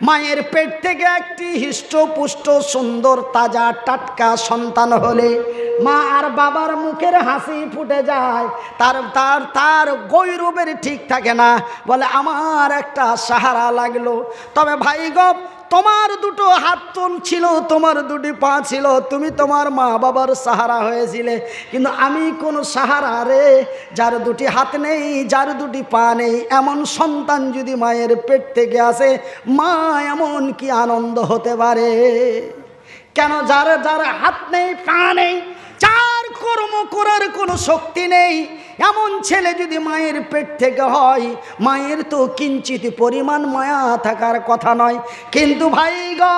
মায়ের পেট থেকে একটি হৃষ্টপুষ্ট সুন্দর তাজা টাটকা সন্তান হলে মা আর বাবার মুখের হাসি ফুটে যায়, তার তার তার গৌরবের ঠিক থাকে না, বলে আমার একটা সাহারা লাগলো। তবে ভাই গো, তোমার দুটো হাত ছিল, তোমার দুটি পা ছিল, তুমি তোমার মা বাবার সাহারা হয়েছিলে, কিন্তু আমি কোনো সাহারা রে? যার দুটি হাত নেই, যার দুটি পা নেই, এমন সন্তান যদি মায়ের পেট থেকে আসে, মা এমন কি আনন্দ হতে পারে? কেন? যার যার হাত নেই, পা নেই, যার কর্ম করার কোনো শক্তি নেই, এমন ছেলে যদি মায়ের পেট থেকে হয়, মায়ের তো কিঞ্চিত পরিমাণ মায়া থাকার কথা নয়। কিন্তু ভাই গো,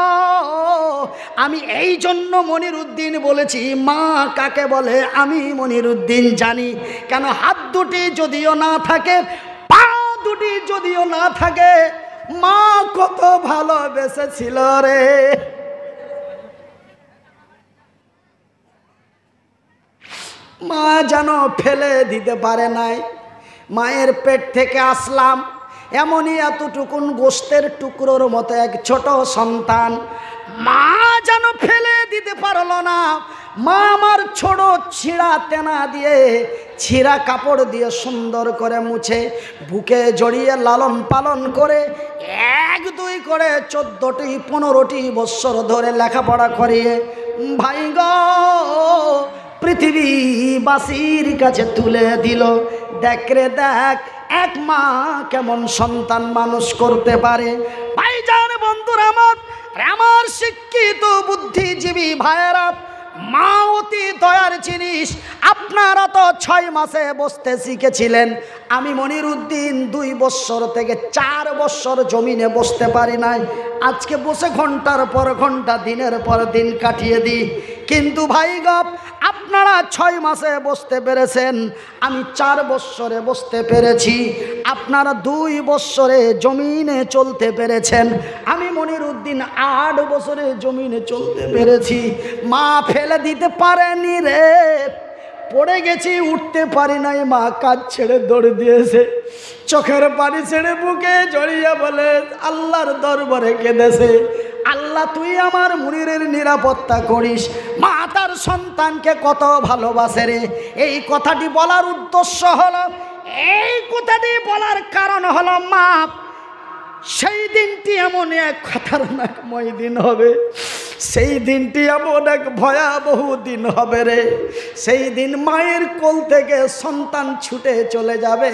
আমি এই জন্য মনিরুদ্দিন বলেছি মা কাকে বলে আমি মনিরুদ্দিন জানি। কেন? হাত দুটি যদিও না থাকে, পা দুটি যদিও না থাকে, মা কত ভালোবেসেছিল রে। মা যেন ফেলে দিতে পারে নাই। মায়ের পেট থেকে আসলাম, এমনই এতটুকুন গোস্তের টুকরোর মতো এক ছোট সন্তান, মা যেন ফেলে দিতে পারলো না। মা আমার ছোট ছিঁড়া তেনা দিয়ে, ছিঁড়া কাপড় দিয়ে সুন্দর করে মুছে বুকে জড়িয়ে লালন পালন করে 1-2 করে 14টি 15টি বৎসর ধরে লেখাপড়া করিয়ে ভাই গো পৃথিবীবাসীর কাছে তুলে দিল। দেখ রে দেখ, এক মা কেমন সন্তান মানুষ করতে পারে। ভাইজান বন্ধুরা আমার শিক্ষিত বুদ্ধিজীবী ভাইয়েরা, মা অতি দয়ার জিনিস। আপনারা তো 6 মাসে বসতে শিখেছিলেন, আমি মনিরুদ্দিন 2 বৎসর থেকে 4 বৎসর জমিনে বসতে পারি নাই। আজকে বসে ঘন্টার পর ঘন্টা, দিনের পর দিন কাটিয়ে দিই। কিন্তু ভাই গো, আপনারা 6 মাসে বসতে পেরেছেন, আমি 4 বৎসরে বসতে পেরেছি। আপনারা 2 বৎসরে জমিনে চলতে পেরেছেন, আমি মনিরুদ্দিন 8 বছরে জমিনে চলতে পেরেছি। মা ফেলে দিতে পারেনি রে, পড়ে গেছি, উঠতে পারি নাই, মা কাজ ছেড়ে দৌড় দিয়েছে, চোখের পানি ছেড়ে বুকে জড়িয়ে বলে আল্লাহর দরবারে কেঁদেছে, আল্লাহ তুই আমার মুনিরের নিরাপত্তা করিস। মা তার সন্তানকে কত ভালোবাসে রে। এই কথাটি বলার উদ্দেশ্য হলো, এই কথাটি বলার কারণ হলো, মা সেই দিনটি এমন এক খতরনাকময় দিন হবে, সেই দিনটি এমন এক ভয়াবহ দিন হবে রে। সেই দিন মায়ের কোল থেকে সন্তান ছুটে চলে যাবে,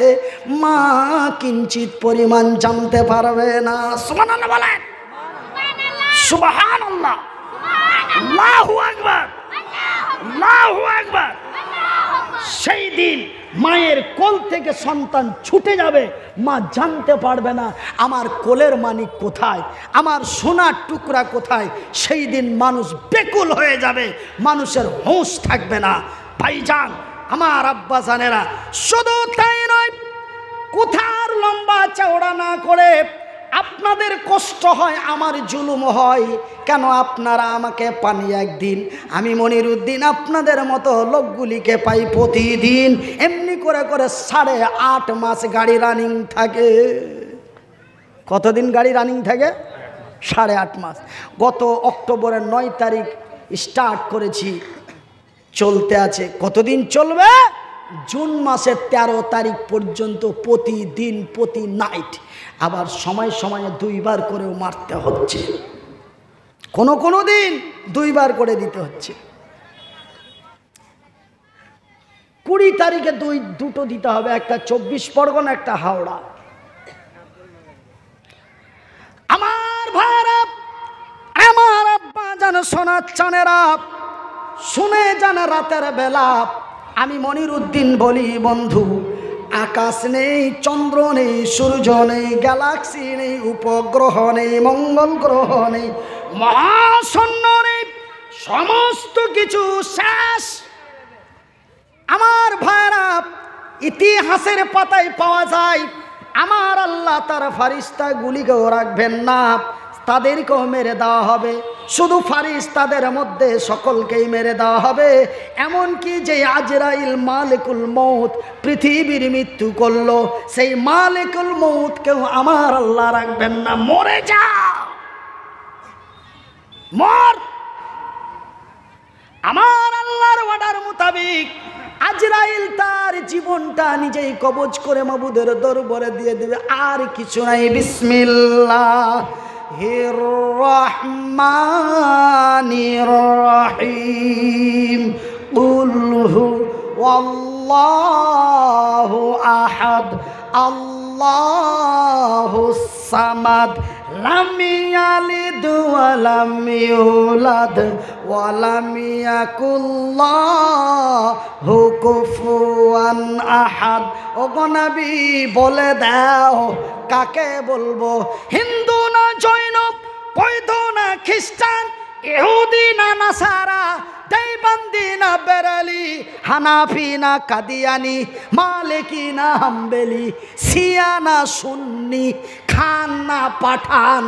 মা কিঞ্চিত পরিমাণ জানতে পারবে না। সুবহানাল্লাহ বলেন, সুবহানাল্লাহ, আল্লাহু আকবার, আল্লাহু আকবার। সেই দিন মায়ের কোল থেকে সন্তান ছুটে যাবে, মা জানতে পারবে না আমার কোলের মানিক কোথায়, আমার সোনার টুকরা কোথায়। সেই দিন মানুষ বেকুল হয়ে যাবে, মানুষের হুঁশ থাকবে না। ভাইজান, আমার আব্বা জানেরা, শুধু তাই নয়, কোথার লম্বা চওড়া না করে আপনাদের কষ্ট হয়, আমার জুলুম হয়। কেন? আপনারা আমাকে পানি একদিন, আমি মনিরুদ্দিন আপনাদের মতো লোকগুলিকে পাই প্রতিদিন। এমনি করে করে 8.5 মাস গাড়ি রানিং থাকে। কতদিন গাড়ি রানিং থাকে? 8.5 মাস। গত অক্টোবরের 9 তারিখ স্টার্ট করেছি, চলতে আছে। কতদিন চলবে? জুন মাসের 13 তারিখ পর্যন্ত প্রতিদিন, প্রতি নাইট। আবার সময় সময়ে 2 বার করেও মারতে হচ্ছে, কোনো দিন 2 বার করে দিতে হচ্ছে। 20 তারিখে দুটো দিতে হবে, একটা 24 পরগনা, একটা হাওড়া। আমার ভাইরা, আমার আব্বা জানো, সোনার চানেরা, শুনে জানা রাতের বেলা আমি মনিরুদ্দিন বলি, বন্ধু, আকাশ নেই, চন্দ্র নেই, সূর্য নেই, গ্যালাক্সি নেই, উপগ্রহ নেই, মঙ্গল গ্রহ নেই, মহাশূন্য নেই, সমস্ত কিছু শেষ। আমার ভাইরা, ইতিহাসের পাতায় পাওয়া যায়, আমার আল্লাহ তার ফারিস্তা গুলিকেও রাখবেন না, তাদেরকেও মেরে দেওয়া হবে। শুধু ফারিস্তাদের মধ্যে সকলকেই মেরে দেওয়া হবে। এমনকি যে আজরাইল মালিকুল মউত পৃথিবীর মৃত্যু করলো, সেই মালিকুল মউতকেও আমার আল্লাহ রাখবেন না, মরে যাও। মর। আমার আল্লাহর অর্ডার মোতাবেক আজরাইল তার জীবনটা নিজেই কবজ করে মাবুদের দরবারে দিয়ে দেবে, আর কিছু নাই। বিসমিল্লাহির রহমানির রহিম। কুল হুয়াল্লাহু আহাদ আল্লাহুস সামাদ লাম ইয়ালিদ ওয়া লাম ইউলাদ ওয়া লাম ইয়াকুল লাহু কুফুয়ান আহাদ। ওগো নবী বলে দাও কাকে বলবো? হিন্দু না জৈন, বৌদ্ধ না খ্রিস্টান, ইহুদি না নাসারা, দেওবন্দি না বেরেলি, হানাফি না কাদিয়ানি, মালিকি না হাম্বেলি, শিয়া না সুন্নি, খান না পাঠান,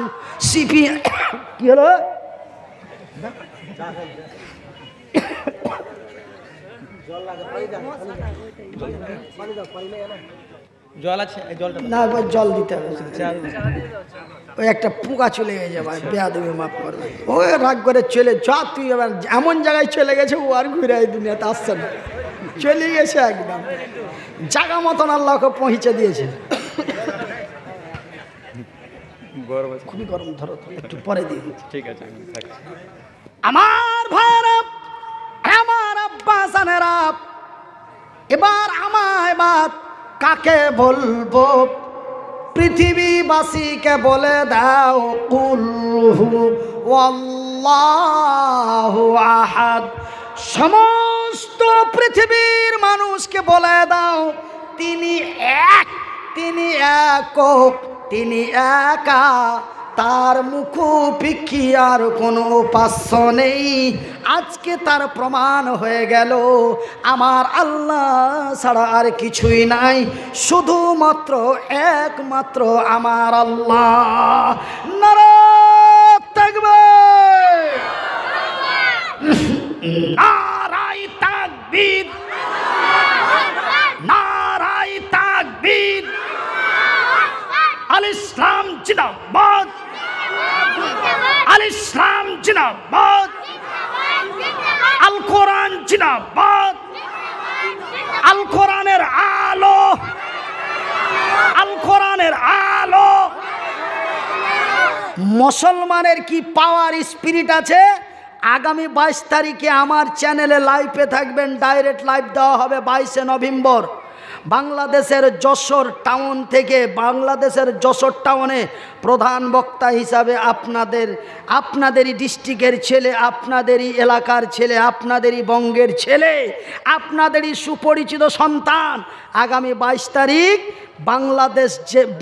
সিপি কি হলো? জল আছে, জলটা না জল দিতে হবে, ওই একটা পোকা চলে গেছে ভাই, বেয়া দেবে মাফ করবে। ওই রাগ করে চলে যা, তুই এবার এমন জায়গায় চলে গেছে ও আর ঘুরে এই দুনিয়াতে আসছে না, চলে গেছে একদম জায়গা মতন আল্লাহকে পৌঁছে দিয়েছে। খুবই গরম, ধরো একটু পরে দিয়ে। ঠিক আছে, আমার ভাইরা, আমার আব্বা জানেরা, এবার আমায় বাদ কাকে বলবো? পৃথিবীবাসীকে বলে দাও কুল হুয়াল্লাহু আহাদ। সমস্ত পৃথিবীর মানুষকে বলে দাও তিনি এক, তিনি একক, তিনি একা, তার মুখোপেক্ষী আর কোনো উপাস্য নেই। আজকে তার প্রমাণ হয়ে গেল আমার আল্লাহ ছাড়া আর কিছুই নাই, শুধুমাত্র একমাত্র আমার আল্লাহ। নারায়ে তাকবীর, নারায়ে তাকবীর, নারায়ে তাকবীর। আল ইসলাম জিন্দাবাদ, আল ইসলাম জিন্দাবাদ, আল কোরআন জিন্দাবাদ, আল কোরআনের আলো, আল কোরআনের আলো। মুসলমানের কি পাওয়ার স্পিরিট আছে! আগামী 22 তারিখে আমার চ্যানেলে লাইভে থাকবেন, ডাইরেক্ট লাইভ দেওয়া হবে 22শে নভেম্বর। বাংলাদেশের যশোর টাউন থেকে, বাংলাদেশের যশোর টাউনে প্রধান বক্তা হিসাবে আপনাদেরই ডিস্ট্রিক্টের ছেলে, আপনাদেরই এলাকার ছেলে, আপনাদেরই বঙ্গের ছেলে, আপনাদেরই সুপরিচিত সন্তান। আগামী 22 তারিখ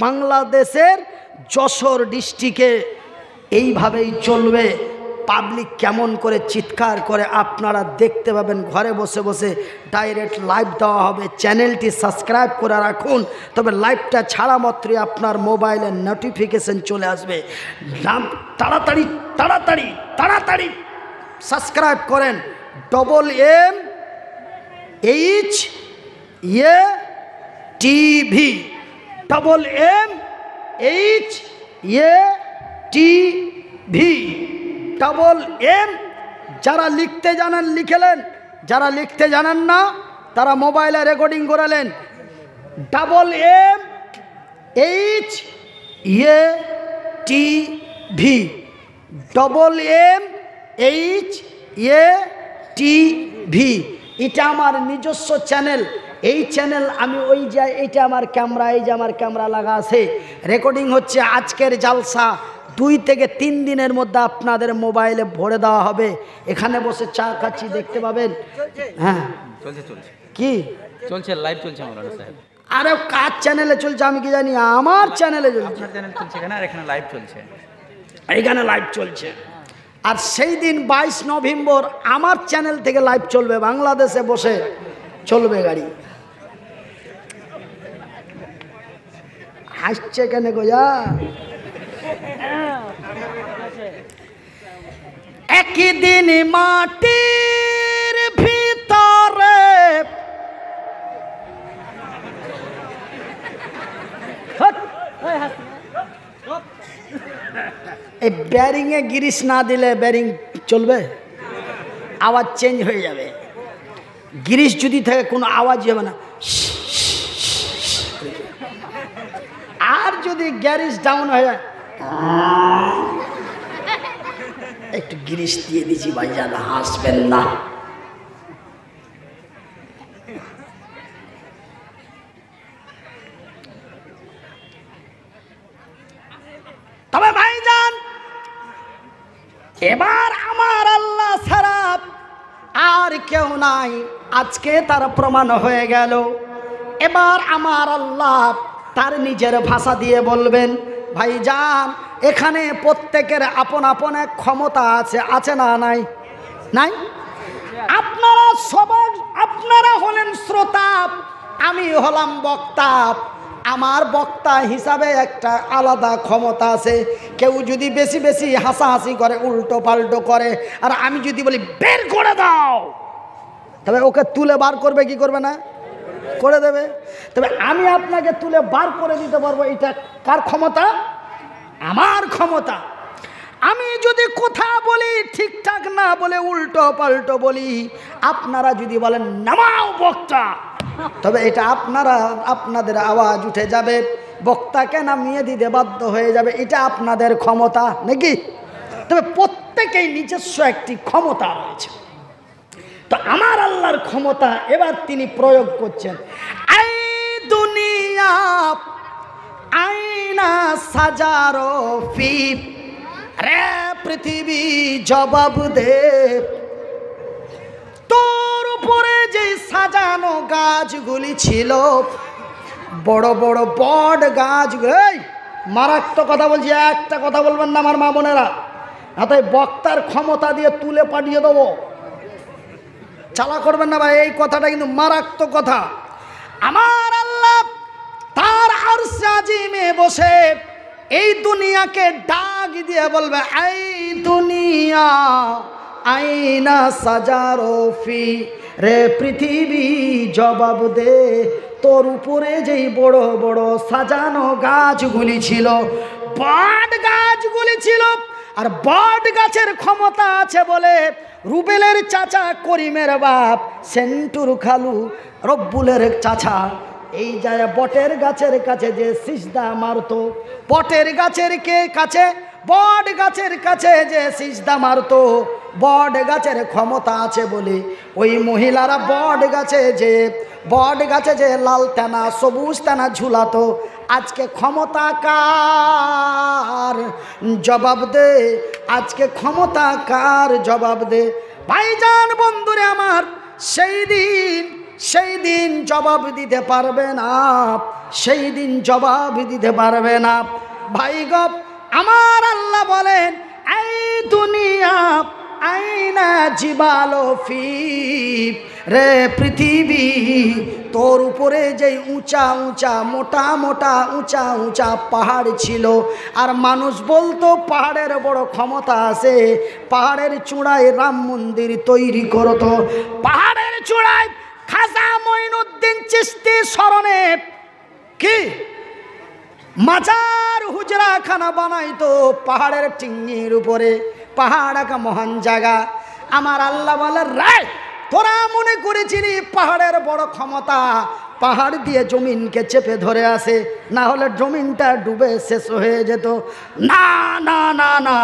বাংলাদেশের যশোর ডিস্ট্রিক্টে এইভাবেই চলবে। পাবলিক কেমন করে চিৎকার করে আপনারা দেখতে পাবেন। ঘরে বসে বসে ডাইরেক্ট লাইভ দেওয়া হবে। চ্যানেলটি সাবস্ক্রাইব করে রাখুন, তবে লাইভটা ছাড়া মাত্রই আপনার মোবাইলে নোটিফিকেশন চলে আসবে। তাড়াতাড়ি তাড়াতাড়ি তাড়াতাড়ি সাবস্ক্রাইব করেন। MMHATV, MMHATV, MM। যারা লিখতে জানেন লিখলেন, যারা লিখতে জানেন না তারা মোবাইলে রেকর্ডিং করালেন। MMHATV, MMHATV। এটা আমার নিজস্ব চ্যানেল। এই চ্যানেল আমি ওই যাই, এইটা আমার ক্যামেরা, এই যে আমার ক্যামেরা লাগা আছে, রেকর্ডিং হচ্ছে। আজকের জালসা 2 থেকে 3 দিনের মধ্যে আপনাদের মোবাইলে ভরে দেওয়া হবে। এখানে বসে চা খাচ্ছি, দেখতে পাবেন। হ্যাঁ চলছে চলছে, কি চলছে, লাইভ চলছে মাওলানা সাহেব। আরে কার চ্যানেলে চলছে আমি কি জানি, আমার চ্যানেলে চলছে। আপনার চ্যানেল চলছে কেন? আর এখানে লাইভ চলছে, এইখানে লাইভ চলছে। আর সেই দিন 22 নভেম্বর আমার চ্যানেল থেকে লাইভ চলবে, বাংলাদেশে বসে চলবে গাড়ি। হাসছে কেন গো যা? একদিন মাটির ভিতরে এই ব্যারিংয়ে গিরিশ না দিলে ব্যারিং চলবে, আওয়াজ চেঞ্জ হয়ে যাবে। গিরিশ যদি থাকে কোনো আওয়াজই হবে না। আর যদি গ্যারিজ ডাউন হয়ে যায়, একটু গিরিশ দিয়ে দিছি ভাইজান, হাসবেন না। তবে ভাইজান এবার আমার আল্লাহ ছাড়া আর কেউ নাই, আজকে তার প্রমাণ হয়ে গেল। এবার আমার আল্লাহ তার নিজের ভাষা দিয়ে বলবেন, ভাইজান এখানে প্রত্যেকের আপন আপন এক ক্ষমতা আছে, আছে না নাই? নাই? আপনারা সবাই, আপনারা হলেন শ্রোতা, আমি হলাম বক্তা। আমার বক্তা হিসাবে একটা আলাদা ক্ষমতা আছে। কেউ যদি বেশি বেশি হাসাহাসি করে, উল্টো পাল্টো করে, আর আমি যদি বলি বের করে দাও, তবে ওকে তুলে বার করবে কি করবে না? করে দেবে। তবে আমি আপনাকে তুলে বার করে দিতে পারবো, এটা কার ক্ষমতা? আমার ক্ষমতা। আমি যদি কথা বলি ঠিকঠাক না বলে উল্টো পাল্টো বলি, আপনারা যদি বলেন নামাও বক্তা, তবে এটা আপনাদের আওয়াজ উঠে যাবে, বক্তাকে নামিয়ে দিতে বাধ্য হয়ে যাবে। এটা আপনাদের ক্ষমতা নাকি? তবে প্রত্যেকেই নিজস্ব একটি ক্ষমতা রয়েছে। তো আমার আল্লাহর ক্ষমতা এবার তিনি প্রয়োগ করছেন। আই দুনিয়া আইনা সাজারো ফিপ, রে পৃথিবী জবাব দে, তোর উপরে যে সাজানো গাছগুলি ছিল, বড় বড় বট গাছগুলো, এই মারাত্মক কথা বলছি, একটা কথা বলবেন না আমার মা বোনেরা, না তো বক্তার ক্ষমতা দিয়ে তুলে পাঠিয়ে দেবো। চালা করবেন না ভাই, এই কথাটা কিন্তু মারাত্মক কথা। আমার আল্লাহ তার আরশে আজিমে বসে এই দুনিয়াকে ডাক দিয়ে বলবে, এই দুনিয়া আইনা সাজারো ফি, রে পৃথিবী জবাব দে, তোর উপরে যেই বড় বড় সাজানো গাছগুলি ছিল, বট গাছগুলি ছিল, আর বট গাছের ক্ষমতা আছে বলে রুবেলের চাচা করিমের বাপ সেন্টুর খালু রব্বুলের চাচা এই যায় বটের গাছের কাছে যে সিজদা মারতো, বটের গাছের কে কাছে? বট গাছের কাছে যে সিজদা মারতো, বট গাছের ক্ষমতা আছে বলে ওই মহিলারা বট গাছে যে লাল টানা সবুজ টানা ঝুলাতো। আজকে ক্ষমতা কার? জবাব দে, আজকে ক্ষমতা কার? জবাব দে। ভাইজান বন্ধুরে আমার, সেই দিন জবাব দিতে পারবে না, সেই দিন জবাব দিতে পারবে না। ভাই গপ আমার আল্লাহ বলেন, এই দুনিয়া আইনা জিবালো ফি, রে পৃথিবী তোর উপরে যেই উঁচা উঁচা মোটা মোটা উঁচা উঁচা পাহাড় ছিল, আর মানুষ বলতো পাহাড়ের বড় ক্ষমতা আছে, পাহাড়ের চূড়ায় রাম মন্দির তৈরি করতো, পাহাড়ের চূড়ায় খাজা মঈনুদ্দিন চিশতি স্মরণে কি মাজার হুজরা খানা বানাইতো পাহাড়ের টিঙ্গির উপরে। পাহাড় একটা মহান জায়গা। আমার আল্লাহ বলে, রায় তোরা মনে করেছিলি পাহাড়ের বড় ক্ষমতা, পাহাড় দিয়ে জমিনকে চেপে ধরে আসে, না হলে জমিনটা ডুবে শেষ হয়ে যেত। না না না না,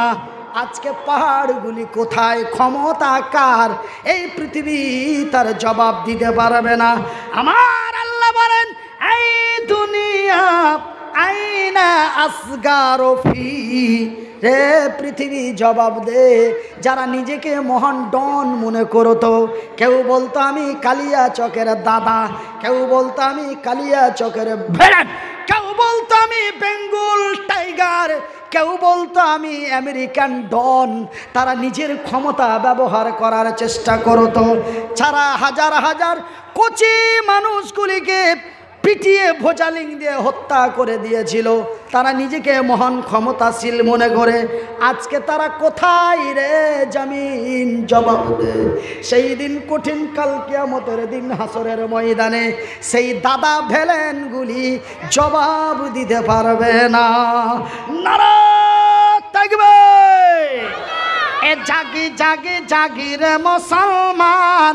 আজকে পাহাড়গুলি কোথায়? ক্ষমতা কার? এই পৃথিবী তার জবাব দিতে পারবে না। আমার আল্লাহ বলেন, এই দুনিয়া আইনা আসগারো ফি, রে পৃথিবী জবাব দে। যারা নিজেকে মহান ডন মনে করতো, কেউ বলতো আমি কালিয়া চকের দাদা, কেউ বলতো আমি কালিয়া চকের ভেড়াট, কেউ বলতো আমি বেঙ্গল টাইগার, কেউ বলতো আমি আমেরিকান ডন। তারা নিজের ক্ষমতা ব্যবহার করার চেষ্টা করতো। ছাড়া হাজার হাজার কচি মানুষগুলিকে পিটিয়ে ভোজালিং দিয়ে হত্যা করে দিয়েছিল। তারা নিজেকে মহান ক্ষমতাশীল মনে করে। আজকে তারা কোথায় রে জামিন? জবাব দে। সেই দিন কঠিন কাল কিয়ামতের দিন হাসরের ময়দানে সেই দাদা ভেলেনগুলি জবাব দিতে পারবে না। নারায়ে ডাকবে? এ জাগি জাগি জাগি রে মুসলমান,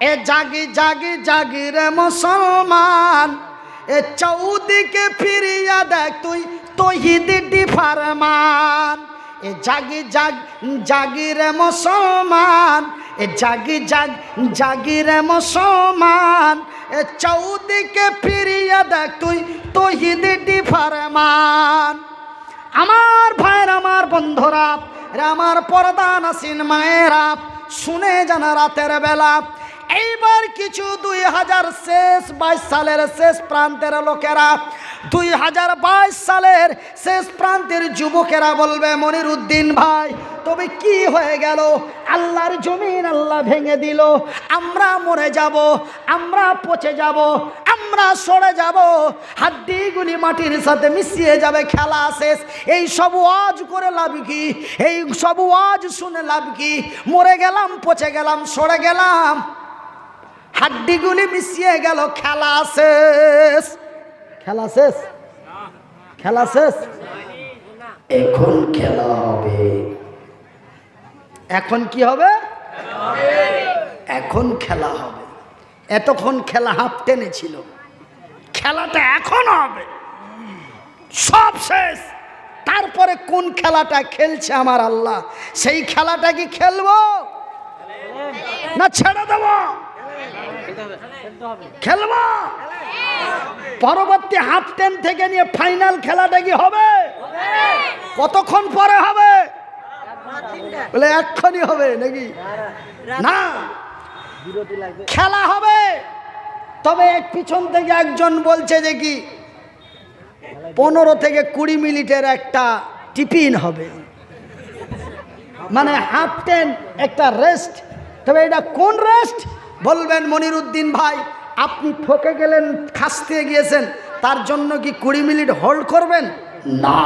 এ জাগি জাগি জাগি রে মুসলমান, এ চৌদিকে ফিরিয়া দেখ তুই তৌহিদি ফরমান। এ জাগি জাগ জাগি রে মুসলমান, এ জাগি জাগ জাগি রে মুসলমান, এ চৌদিকে ফিরিয়া দেখ তুই তৌহিদি ফরমান। আমার ভাইয়ের, আমার বন্ধুরা, আমার পর্দা নাসিন মায়েরা, শুনে জানা রাতের বেলা এইবার কিছু 2022 সালের শেষ প্রান্তের লোকেরা, 2022 সালের শেষ প্রান্তের যুবকেরা বলবে, মনিরুদ্দিন ভাই তবে কি হয়ে গেল? আল্লাহর জমিন আল্লাহ ভেঙে দিল, আমরা মরে যাব, আমরা পচে যাব, আমরা সরে যাব, হাড্ডিগুলি মাটির সাথে মিশিয়ে যাবে, খেলা শেষ। এই সব ওয়াজ করে লাভ কি? এই সব ওয়াজ শুনে লাভ কি? মরে গেলাম, পচে গেলাম, সরে গেলাম, হাড্ডিগুলি মিশিয়ে গেল, খেলা শেষ। খেলা শেষ, খেলা শেষ। এখন খেলা হবে। এখন কি হবে? এখন খেলা হবে। এতক্ষণ খেলা হাফ টেনে ছিল, খেলাটা এখন হবে, সব শেষ। তারপরে কোন খেলাটা খেলছে আমার আল্লাহ, সেই খেলাটা কি খেলবো না ছেড়ে দেব? খেলবো। পরবর্তী হাফ টেন থেকে নিয়ে ফাইনাল খেলাটা কি হবে? কতক্ষণ পরে হবে? বলে এক্ষুনি হবে নাকি? না, খেলা হবে। তবে পিছন থেকে একজন বলছে যে কি 15 থেকে 20 মিনিটের একটা টিফিন হবে, মানে হাফ টেন, একটা রেস্ট। তবে এটা কোন রেস্ট বলবেন মনিরুদ্দিন ভাই? আপনি ঠকে গেলেন, খাসতে গিয়েছেন, তার জন্য কি 20 মিনিট হোল্ড করবেন? না,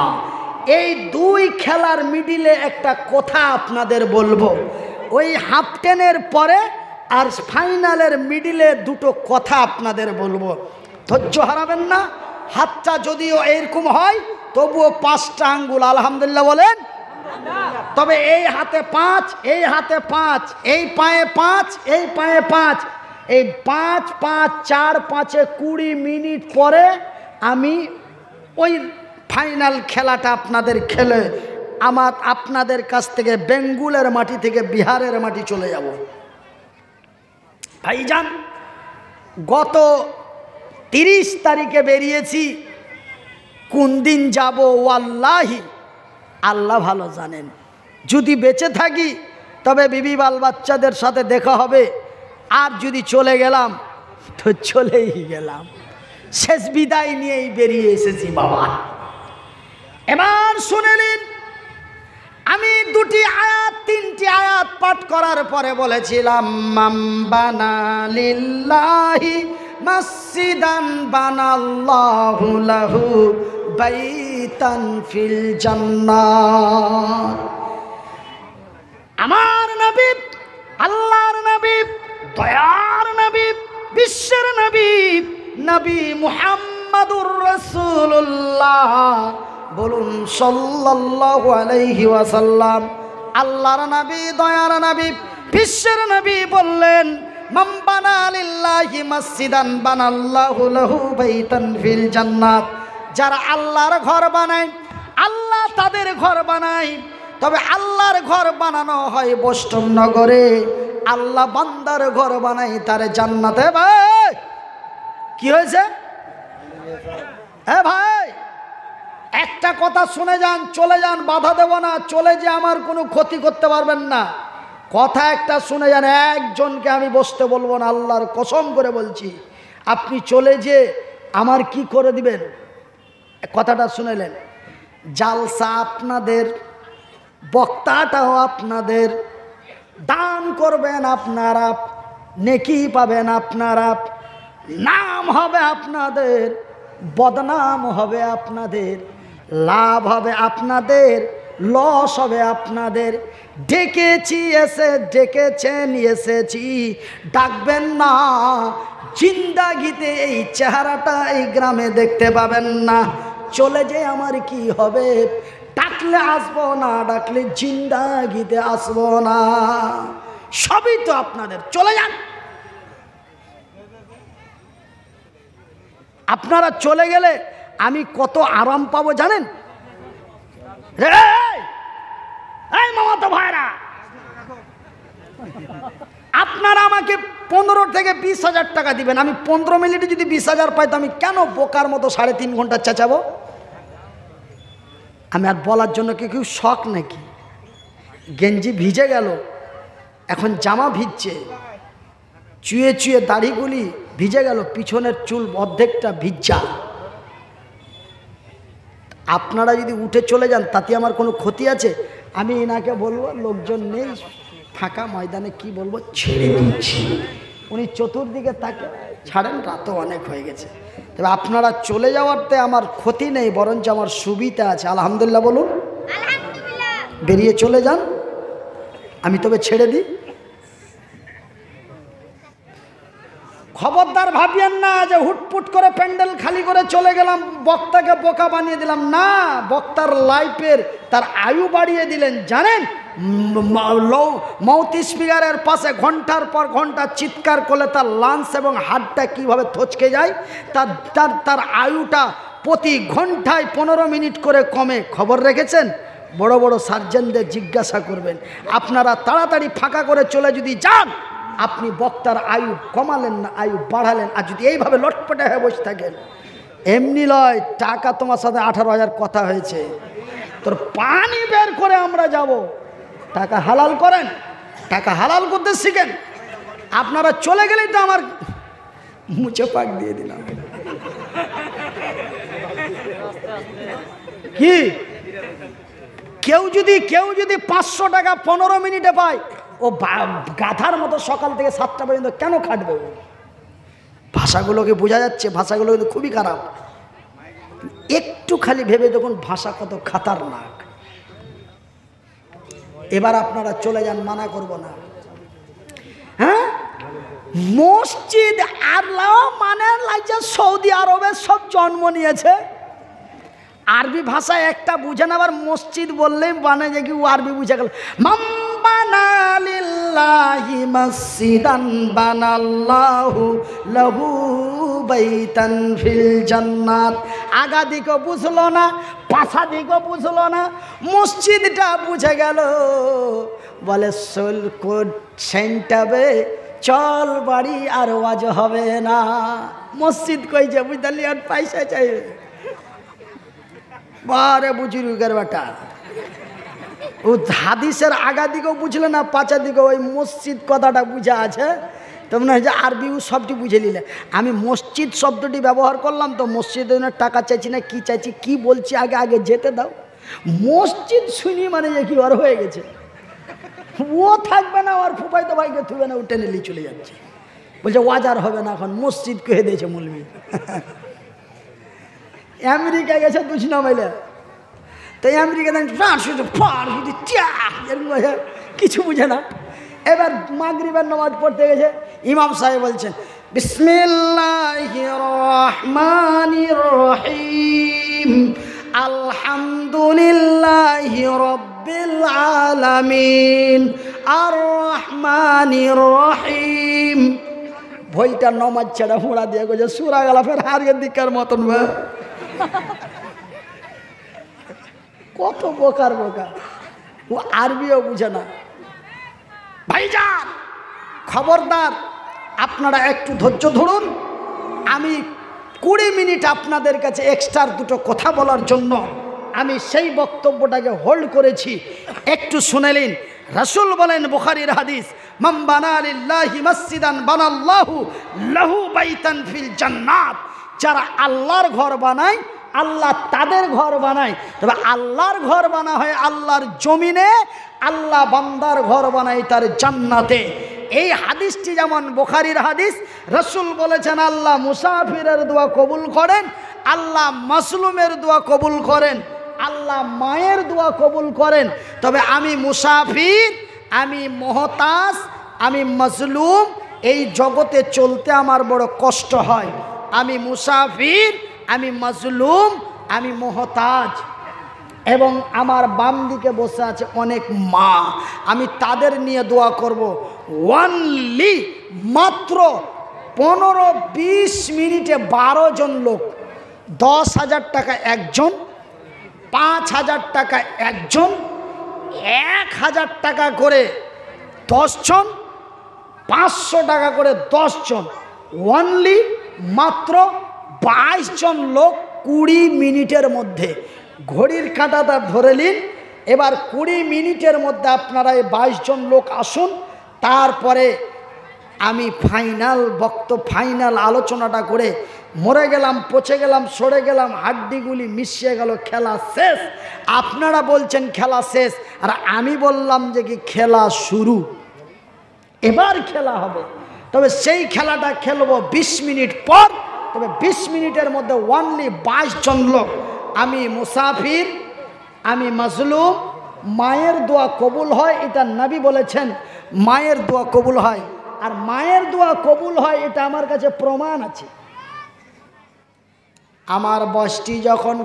এই দুই খেলার মিডিলে একটা কথা আপনাদের বলবো। ওই হাফ টেনের পরে আর ফাইনালের মিডিলে দুটো কথা আপনাদের বলবো, ধৈর্য হারাবেন না। হাতটা যদিও এরকম হয় তবুও 5টা আঙ্গুল আলহামদুলিল্লাহ বলেন। তবে এই হাতে 5, এই হাতে 5, এই পায়ে 5, এই পায়ে 5, এই 5 5 4 5 20 মিনিট পরে আমি ওই ফাইনাল খেলাটা আপনাদের খেলে আপনাদের কাছ থেকে বেঙ্গুলের মাটি থেকে বিহারের মাটি চলে যাব। ভাইজান, গত 30 তারিখে বেরিয়েছি, কোন দিন যাব ওয়াল্লাহি আল্লাহ ভালো জানেন। যদি বেঁচে থাকি তবে বিবি বাল বাচ্চাদের সাথে দেখা হবে, আর যদি চলে গেলাম তো চলেই গেলাম, শেষ বিদায় নিয়েই বেরিয়ে এসেছি বাবা। এবার শুনে নিন, আমি 2টি আয়াত 3টি আয়াত পাঠ করার পরে বলেছিলাম, মান বানা লিল্লাহি মসজিদান বানাল্লাহু লাহু বাইতান ফিল জান্নাত। আমার নবী, আল্লাহর নবী, দয়ার নবী, বিশ্বের নবী, নবী মুহাম্মাদুর রাসূলুল্লাহ বলুন সাল্লাল্লাহু আলাইহি ওয়াসাল্লাম। আল্লাহর নবী, দয়ার নবী, বিশ্বের নবী বললেন, মান বানা লিল্লাহি মসজিদান বানাল্লাহু লাহু বাইতান ফিল জান্নাত। যারা আল্লাহর ঘর বানায়, আল্লাহ তাদের ঘর বানায়। তবে আল্লাহর ঘর বানানো হয় বৈষ্ণব নগরে, আল্লাহ বান্দার ঘর বানায় তার জান্নাতে। ভাই কি হয়েছে? হ্যাঁ ভাই, একটা কথা শুনে যান, চলে যান, বাধা দেব না, চলে যে আমার কোনো ক্ষতি করতে পারবেন না। কথা একটা শুনে যান, একজনকে আমি বসতে বলবো না, আল্লাহর কসম করে বলছি। আপনি চলে যে আমার কি করে দিবেন? কথাটা শুনেলেন, জালসা আপনাদের, বক্তাটাও আপনাদের, দান করবেন আপনারা, নেকি পাবেন আপনারা, নাম হবে আপনাদের, বদনাম হবে আপনাদের, লাভ হবে আপনাদের, লস হবে আপনাদের। ডেকেছি এসে, ডেকেছেন এসেছি, ডাকবেন না। জিন্দাগিতে এই চেহারাটা এই গ্রামে দেখতে পাবেন না। চলে যে আমার কি হবে? ডাকলে আসবো না, ডাকলে জিন্দাগিতে আসবো না। সবই তো আপনাদের, চলে যান। আপনারা চলে গেলে আমি কত আরাম পাবো জানেন? এই মামাতো ভাইরা, আপনারা আমাকে 15 থেকে 20,000 টাকা দিবেন, আমি 15 মিনিটে যদি 20,000 পাই তো আমি কেন বোকার মতো 3.5 ঘন্টা চেঁচাবো? আমি আর বলার জন্য কেউ শখ নাকি? গেঞ্জি ভিজে গেল, এখন জামা ভিজছে, চুয়ে চুয়ে দাড়িগুলি ভিজে গেল, পিছনের চুল অর্ধেকটা ভিজা। আপনারা যদি উঠে চলে যান তাতে আমার কোনো ক্ষতি আছে? আমি এনাকে বলবো লোকজন নেই, ফাঁকা ময়দানে, কি বলবো, ছেড়ে দিচ্ছি। উনি চতুর্দিকে তাকে ছাড়েন, রাতও অনেক হয়ে গেছে। তবে আপনারা চলে যাওয়ারতে আমার ক্ষতি নেই, বরঞ্চ আমার সুবিধা আছে। আলহামদুলিল্লাহ বলুন। বেরিয়ে চলে যান, আমি তবে ছেড়ে দিই। খবরদার ভাবিয়েন না যে হুটপুট করে প্যান্ডেল খালি করে চলে গেলাম, বক্তাকে বোকা বানিয়ে দিলাম। না, বক্তার লাইফের তার আয়ু বাড়িয়ে দিলেন। জানেন মাউথ স্পিকারের পাশে ঘন্টার পর ঘন্টা চিৎকার করলে তার লাংস এবং হার্টটা কীভাবে থচকে যায়, তার আয়ুটা প্রতি ঘন্টায় 15 মিনিট করে কমে। খবর রেখেছেন? বড় বড় সার্জেনদের জিজ্ঞাসা করবেন। আপনারা তাড়াতাড়ি ফাঁকা করে চলে যদি যান, আপনি বক্তার আয়ু কমালেন না, আয়ু বাড়ালেন। আর যদি এইভাবে লটপটে হয়ে বসে থাকেন, এমনি লয়, টাকা তোমার সাথে 18,000 কথা হয়েছে, তোর পানি বের করে আমরা যাব। টাকা হালাল করেন, টাকা হালাল করতে শিখেন। আপনারা চলে গেলেই তো আমার মুছে পাক দিয়ে দিলাম। কি কেউ যদি 500 টাকা 15 মিনিটে পায়, ও গাধার মতো সকাল থেকে 7টা পর্যন্ত কেন খাটবে? ভাষাগুলোকে বোঝা যাচ্ছে, ভাষাগুলো কিন্তু খুবই খারাপ। একটু খালি ভেবে দেখুন ভাষা কত খাতারনাক। এবার আপনারা চলে যান, মানা করব না। হ্যাঁ, মসজিদ আল্লাহ মানে লাগছে সৌদি আরবে সব জন্ম নিয়েছে। আরবি ভাষা একটা বুঝে না, আবার মসজিদ বললেই মানে যে কি ও আরবি বুঝে গেল। মাম্বানা লিল্লাহি মসজিদান বানাল্লাহু লাহু বাইতান ফিল জান্নাত। আগা দিকও বুঝলো না, পাছা দিকও বুঝলো না, মসজিদটা বুঝে গেল। বলে সোল কোড সেন্টাবে চল বাড়ি, আর ওয়াজ হবে না। মসজিদ কইছে বুঝলি, আর পয়সা চাইবে। বারে বুজুর্গের বেটা, ও হাদিসের আগা দিকেও বুঝলে না, পাঁচা দিকেও ওই মসজিদ কথাটা বুঝা আছে। তো মনে হয় যে আরবিও সবটি বুঝে নিলে। আমি মসজিদ শব্দটি ব্যবহার করলাম তো, মসজিদের জন্য টাকা চাইছি না, কি চাইছি, কি বলছি, আগে যেতে দাও। মসজিদ শুনি মানে যে কি ওর হয়ে গেছে, ও থাকবে না, ওর ফুফাইতো ভাইকে থুবে না, ও টেনে নিয়ে চলে যাচ্ছে। বলছে ওয়াজার হবে না, এখন মসজিদ কহে দিয়েছে মৌলবি। আমেরিকা গেছে 2 মাইলে, তো আমেরিকা কিছু বুঝে না। এবার মাগরিবের নামাজ পড়তে গেছে, ইমাম সাহেব বলছেন বিসমিল্লাহির রহমানির রহিম আলহামদুলিল্লাহি রাব্বিল আলামিন আর রহমানির রহিম। ভইটা নামাজ ছেড়ে হুড়া দিয়ে গেছে সুরা গেলা, ফের হারিয়ে দিকার মতন। কত বোকার বোকা, ও আরবিও বুঝে না। ভাইজান খবরদার, আপনারা একটু ধৈর্য ধরুন। আমি 20 মিনিট আপনাদের কাছে এক্সট্রা 2টো কথা বলার জন্য আমি সেই বক্তব্যটাকে হোল্ড করেছি, একটু শুনে নিন। রাসূল বলেন, বুখারীর হাদিস, মান বানা লিল্লাহি মসজিদান বানাল্লাহু লাহু বাইতান ফিল জান্নাত। যারা আল্লাহর ঘর বানায়, আল্লাহ তাদের ঘর বানায়। তবে আল্লাহর ঘর বানা হয় আল্লাহর জমিনে, আল্লাহ বান্দার ঘর বানায় তার জান্নাতে। এই হাদিসটি যেমন বুখারীর হাদিস, রাসূল বলেছেন আল্লাহ মুসাফিরের দোয়া কবুল করেন, আল্লাহ মাসলুমের দোয়া কবুল করেন, আল্লাহ মায়ের দোয়া কবুল করেন। তবে আমি মুসাফির, আমি মুহতাজ, আমি মাজলুম, এই জগতে চলতে আমার বড় কষ্ট হয়। আমি মুসাফির, আমি মাজলুম, আমি মুহতাজ। এবং আমার বাম দিকে বসে আছে অনেক মা, আমি তাদের নিয়ে দোয়া করব। ওয়ানলি মাত্র 15-20 মিনিটে 12 জন লোক, 10,000 টাকা একজন, 5,000 টাকা একজন, 1,000 টাকা করে 10 জন, 500 টাকা করে 10 জন, ওনলি মাত্র 22 জন লোক 20 মিনিটের মধ্যে। ঘড়ির কাঁটাটা ধরে নিন, এবার 20 মিনিটের মধ্যে আপনারা এই 22 জন লোক আসুন। তারপরে আমি ফাইনাল আলোচনাটা করে মরে গেলাম, পচে গেলাম, সরে গেলাম, হাড্ডিগুলি মিশিয়ে গেল, খেলা শেষ। আপনারা বলছেন খেলা শেষ, আর আমি বললাম যে কি খেলা শুরু, এবার খেলা হবে। তবে সেই খেলাটা খেলবো 20 মিনিট পর। তবে 20 মিনিটের মধ্যে ওনলি 22 জন লোক। আমি মুসাফির, আমি মাজলুম, মায়ের দোয়া কবুল হয়, এটা নবী বলেছেন মায়ের দোয়া কবুল হয়। আর মায়ের দোয়া কবুল হয় এটা আমার কাছে প্রমাণ আছে। আমার বয়সটি যখন